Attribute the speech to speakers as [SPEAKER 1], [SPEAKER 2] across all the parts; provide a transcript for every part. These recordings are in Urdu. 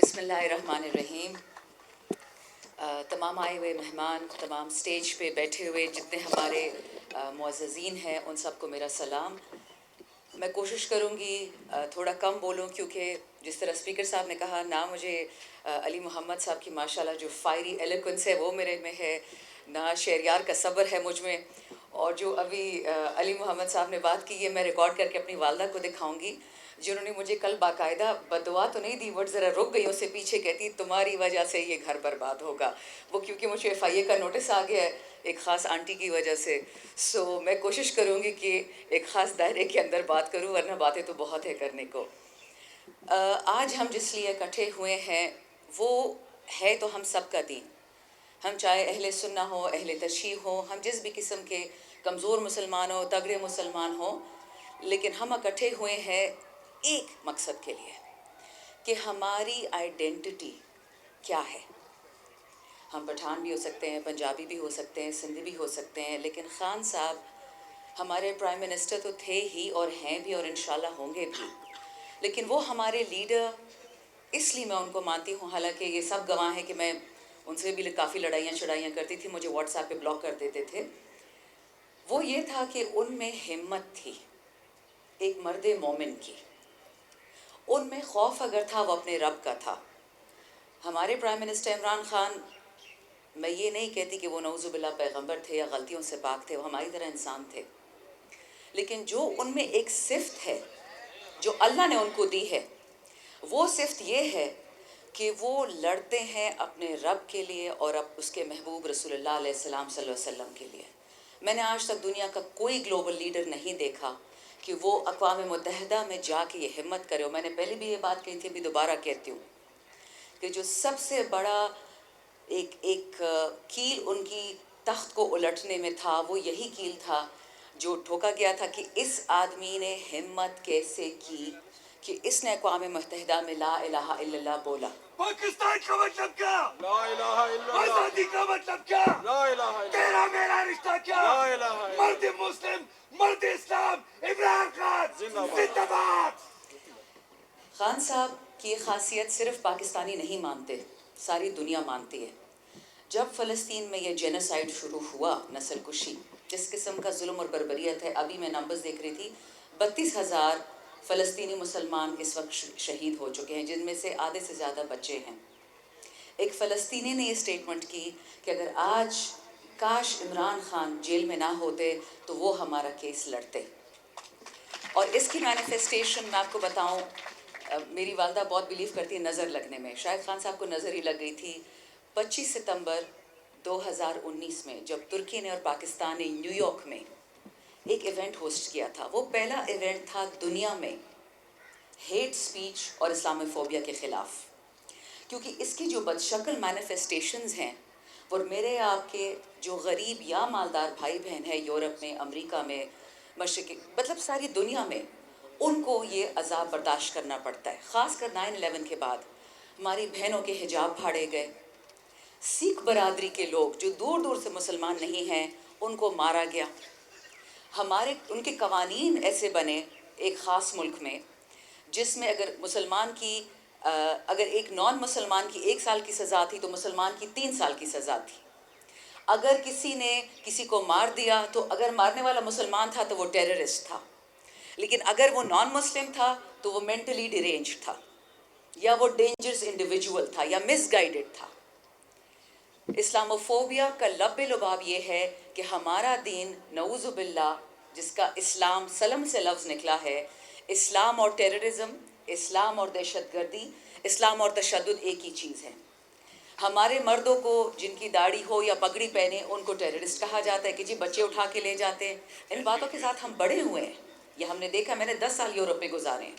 [SPEAKER 1] بسم اللہ الرحمن الرحیم. تمام آئے ہوئے مہمان، تمام سٹیج پہ بیٹھے ہوئے جتنے ہمارے معززین ہیں، ان سب کو میرا سلام. میں کوشش کروں گی تھوڑا کم بولوں، کیونکہ جس طرح اسپیکر صاحب نے کہا، نہ مجھے علی محمد صاحب کی ماشاءاللہ جو فائری ایلیکوینس ہے وہ میرے میں ہے، نہ شہریار کا صبر ہے مجھ میں. اور جو ابھی علی محمد صاحب نے بات کی ہے، میں ریکارڈ کر کے اپنی والدہ کو دکھاؤں گی، جنہوں نے مجھے کل باقاعدہ بددعا تو نہیں دی، بٹ ذرا رک گئی، اس سے پیچھے کہتی تمہاری وجہ سے یہ گھر برباد ہوگا. وہ کیونکہ مجھے ایف آئی اے کا نوٹس آ گیا ہے ایک خاص آنٹی کی وجہ سے. سو میں کوشش کروں گی کہ ایک خاص دائرے کے اندر بات کروں، ورنہ باتیں تو بہت ہے کرنے کو. آج ہم جس لیے اکٹھے ہوئے ہیں وہ ہے تو ہم سب کا دین. ہم چاہے اہل سنہ ہو، اہل تشیع ہو، ہم جس بھی قسم کے کمزور مسلمان ہو، تگڑے مسلمان ہو، لیکن ہم اکٹھے ہوئے ہیں ایک مقصد کے لیے کہ ہماری آئیڈینٹی کیا ہے. ہم پٹھان بھی ہو سکتے ہیں، پنجابی بھی ہو سکتے ہیں، سندھی بھی ہو سکتے ہیں، لیکن خان صاحب ہمارے پرائم منسٹر تو تھے ہی اور ہیں بھی اور انشاءاللہ ہوں گے بھی، لیکن وہ ہمارے لیڈر اس لیے میں ان کو مانتی ہوں. حالانکہ یہ سب گواہ ہیں کہ میں ان سے بھی کافی لڑائیاں چڑھائیاں کرتی تھی، مجھے واٹس ایپ پہ بلاک کر دیتے تھے. وہ یہ تھا کہ ان میں ہمت تھی ایک مرد مومن کی، ان میں خوف اگر تھا وہ اپنے رب کا تھا. ہمارے پرائم منسٹر عمران خان، میں یہ نہیں کہتی کہ وہ نعوذ باللہ پیغمبر تھے یا غلطیوں سے پاک تھے، وہ ہماری طرح انسان تھے، لیکن جو ان میں ایک صفت ہے جو اللہ نے ان کو دی ہے، وہ صفت یہ ہے کہ وہ لڑتے ہیں اپنے رب کے لیے اور اب اس کے محبوب رسول اللہ علیہ السلام صلی اللہ علیہ وسلم کے لیے. میں نے آج تک دنیا کا کوئی گلوبل لیڈر نہیں دیکھا کہ وہ اقوام متحدہ میں جا کے یہ ہمت کرے. اور میں نے پہلے بھی یہ بات کہی تھی، ابھی دوبارہ کہتی ہوں کہ جو سب سے بڑا ایک کیل ان کی تخت کو الٹنے میں تھا، وہ یہی کیل تھا جو ٹھوکا گیا تھا کہ اس آدمی نے ہمت کیسے کی کہ اس نے اقوام متحدہ میں لا الہ الا اللہ بولا.
[SPEAKER 2] پاکستان کا مطلب کیا؟
[SPEAKER 3] لا الہ الا اللہ.
[SPEAKER 2] آزادی کا مطلب کیا؟
[SPEAKER 3] لا الہ الا اللہ.
[SPEAKER 2] تیرا میرا رشتہ کیا؟
[SPEAKER 3] لا الہ الا اللہ.
[SPEAKER 2] مرد مسلم، مرد اسلام، عمران خان
[SPEAKER 3] زندہ باد.
[SPEAKER 2] زندہ باد.
[SPEAKER 1] خان صاحب کی یہ خاصیت صرف پاکستانی نہیں مانتے، ساری دنیا مانتی ہے. جب فلسطین میں یہ جینوسائیڈ شروع ہوا، نسل کشی، جس قسم کا ظلم اور بربریت ہے، ابھی میں نمبرز دیکھ رہی تھی، 32,000 فلسطینی مسلمان اس وقت شہید ہو چکے ہیں، جن میں سے آدھے سے زیادہ بچے ہیں. ایک فلسطینی نے یہ سٹیٹمنٹ کی کہ اگر آج کاش عمران خان جیل میں نہ ہوتے تو وہ ہمارا کیس لڑتے. اور اس کی مینیفیسٹیشن میں آپ کو بتاؤں، میری والدہ بہت بیلیو کرتی ہے نظر لگنے میں. شاہد خان صاحب کو نظر ہی لگ گئی تھی 25 ستمبر 2019 میں، جب ترکی نے اور پاکستان نے نیو یارک میں ایک ایونٹ ہوسٹ کیا تھا. وہ پہلا ایونٹ تھا دنیا میں ہیٹ سپیچ اور اسلامی فوبیا کے خلاف، کیونکہ اس کی جو بدشکل مینیفیسٹیشنز ہیں اور میرے آپ کے جو غریب یا مالدار بھائی بہن ہیں یورپ میں، امریکہ میں، مشرقی، مطلب ساری دنیا میں، ان کو یہ عذاب برداشت کرنا پڑتا ہے. خاص کر 9/11 کے بعد ہماری بہنوں کے حجاب پھاڑے گئے، سکھ برادری کے لوگ جو دور دور سے مسلمان نہیں ہیں ان کو مارا گیا. ان کے قوانین ایسے بنے ایک خاص ملک میں جس میں اگر مسلمان کی اگر ایک نان مسلمان کی 1 سال کی سزا تھی تو مسلمان کی 3 سال کی سزا تھی. اگر کسی نے کسی کو مار دیا تو اگر مارنے والا مسلمان تھا تو وہ ٹیررسٹ تھا، لیکن اگر وہ نان مسلم تھا تو وہ مینٹلی ڈیرینج تھا، یا وہ ڈینجرس انڈیویجول تھا، یا مس گائیڈڈ تھا. اسلاموفوبیا کا لب لباب یہ ہے کہ ہمارا دین نعوذ باللہ، جس کا اسلام سلم سے لفظ نکلا ہے، اسلام اور ٹیررزم، اسلام اور دہشت گردی، اسلام اور تشدد ایک ہی چیز ہے. ہمارے مردوں کو جن کی داڑھی ہو یا پگڑی پہنے ان کو ٹیررسٹ کہا جاتا ہے کہ جی بچے اٹھا کے لے جاتے ہیں. ان باتوں کے ساتھ ہم بڑے ہوئے ہیں، یہ ہم نے دیکھا. میں نے 10 سال یورپ میں گزارے ہیں،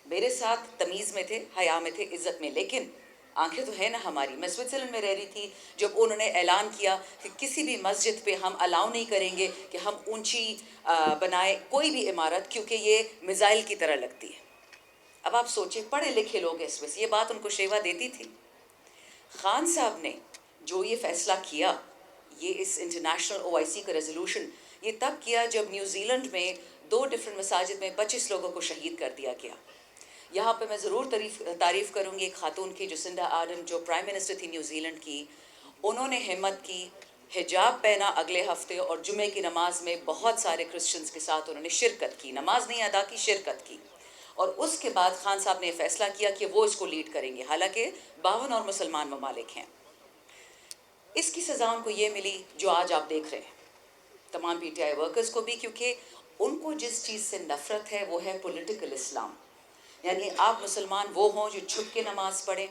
[SPEAKER 1] میرے ساتھ تمیز میں تھے، حیا میں تھے، عزت میں، لیکن آنکھیں تو ہے نا ہماری. میں سوئٹزرلینڈ میں رہ رہی تھی جب انہوں نے اعلان کیا کہ کسی بھی مسجد پہ ہم الاؤ نہیں کریں گے کہ ہم اونچی بنائیں کوئی بھی عمارت، کیونکہ یہ میزائل کی طرح لگتی ہے. اب آپ سوچیں، پڑھے لکھے لوگ اس میں سے یہ بات ان کو شیوا دیتی تھی. خان صاحب نے جو یہ فیصلہ کیا، یہ اس انٹرنیشنل OIC کا ریزولوشن، یہ تب کیا جب نیوزی لینڈ میں 2 ڈفرینٹ مساجد میں 25 لوگوں کو شہید کر دیا گیا. یہاں پہ میں ضرور تعریف کروں گی ایک خاتون کی، جسنڈا آرڈن، جو پرائم منسٹر تھی نیوزی لینڈ کی. انہوں نے ہمت کی، حجاب پہنا اگلے ہفتے، اور جمعے کی نماز میں بہت سارے کرسچنز کے ساتھ انہوں نے شرکت کی، نماز نہیں ادا کی، شرکت کی. اور اس کے بعد خان صاحب نے یہ فیصلہ کیا کہ وہ اس کو لیڈ کریں گے، حالانکہ 52 اور مسلمان ممالک ہیں. اس کی سزا ان کو یہ ملی جو آج آپ دیکھ رہے ہیں، تمام پی ٹی آئی ورکرز کو بھی، کیونکہ ان کو جس چیز سے نفرت ہے وہ ہے پولیٹیکل اسلام. یعنی آپ مسلمان وہ ہوں جو چھپ کے نماز پڑھیں،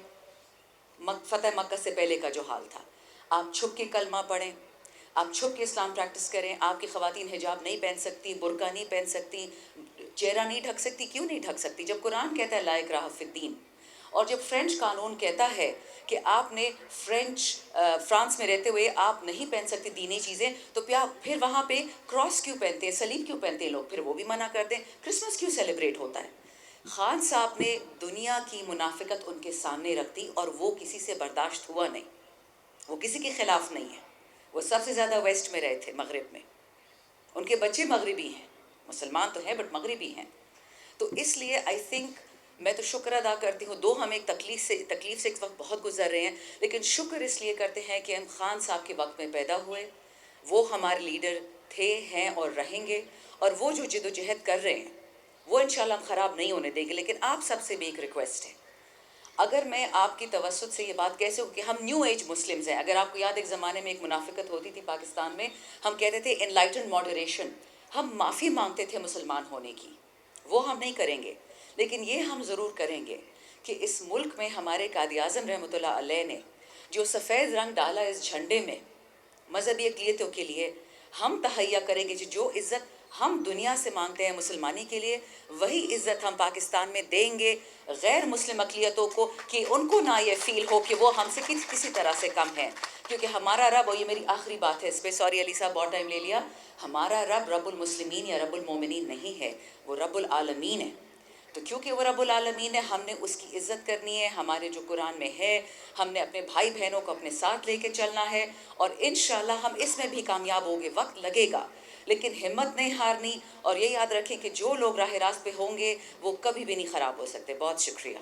[SPEAKER 1] فتح مکہ سے پہلے کا جو حال تھا، آپ چھپ کے کلمہ پڑھیں، آپ چھپ کے اسلام پریکٹس کریں. آپ کی خواتین حجاب نہیں پہن سکتی، برقع نہیں پہن سکتی، چہرہ نہیں ڈھک سکتی. کیوں نہیں ڈھک سکتی؟ جب قرآن کہتا ہے لا اکراہ فی الدین، اور جب فرینچ قانون کہتا ہے کہ آپ نے فرانس میں رہتے ہوئے آپ نہیں پہن سکتے دینی چیزیں، تو پھر وہاں پہ کراس کیوں پہنتے ہیں، صلیب کیوں پہنتے ہیں لوگ؟ پھر وہ بھی منع کر دیں. کرسمس کیوں سیلیبریٹ ہوتا ہے؟ خان صاحب نے دنیا کی منافقت ان کے سامنے رکھ دی، اور وہ کسی سے برداشت ہوا نہیں. وہ کسی کے خلاف نہیں ہے. وہ سب سے زیادہ ویسٹ میں رہے تھے، مغرب میں. ان کے بچے مغربی ہیں، مسلمان تو ہیں بٹ مغربی ہیں. تو اس لیے آئی تھنک میں تو شکر ادا کرتی ہوں. ہم ایک تکلیف سے اس وقت بہت گزر رہے ہیں، لیکن شکر اس لیے کرتے ہیں کہ ہم خان صاحب کے وقت میں پیدا ہوئے. وہ ہمارے لیڈر تھے، ہیں اور رہیں گے. اور وہ جو جد و جہد کر رہے ہیں وہ انشاءاللہ ہم خراب نہیں ہونے دیں گے. لیکن آپ سب سے بھی ایک ریکویسٹ ہے، اگر میں آپ کی توسط سے یہ بات کہہ سکوں کہ ہم نیو ایج مسلمز ہیں. اگر آپ کو یاد، ایک زمانے میں ایک منافقت ہوتی تھی پاکستان میں، ہم کہتے تھے انلائٹن ماڈریشن، ہم معافی مانگتے تھے مسلمان ہونے کی. وہ ہم نہیں کریں گے، لیکن یہ ہم ضرور کریں گے کہ اس ملک میں ہمارے قائد اعظم رحمۃ اللہ علیہ نے جو سفید رنگ ڈالا اس جھنڈے میں مذہبی اقلیتوں کے لیے، ہم تہیا کریں گے جو عزت ہم دنیا سے مانگتے ہیں مسلمانی کے لیے، وہی عزت ہم پاکستان میں دیں گے غیر مسلم اقلیتوں کو، کہ ان کو نہ یہ فیل ہو کہ وہ ہم سے کسی طرح سے کم ہیں. کیونکہ ہمارا رب، اور یہ میری آخری بات ہے اس پہ، سوری علی صاحب بہت ٹائم لے لیا، ہمارا رب المسلمین یا رب المومنین نہیں ہے، وہ رب العالمین ہے. تو کیونکہ وہ رب العالمین ہے، ہم نے اس کی عزت کرنی ہے. ہمارے جو قرآن میں ہے، ہم نے اپنے بھائی بہنوں کو اپنے ساتھ لے کے چلنا ہے، اور انشاءاللہ ہم اس میں بھی کامیاب ہوں گے. وقت لگے گا لیکن ہمت نہیں ہارنی. اور یہ یاد رکھیں کہ جو لوگ راہ راست پہ ہوں گے وہ کبھی بھی نہیں خراب ہو سکتے. بہت شکریہ.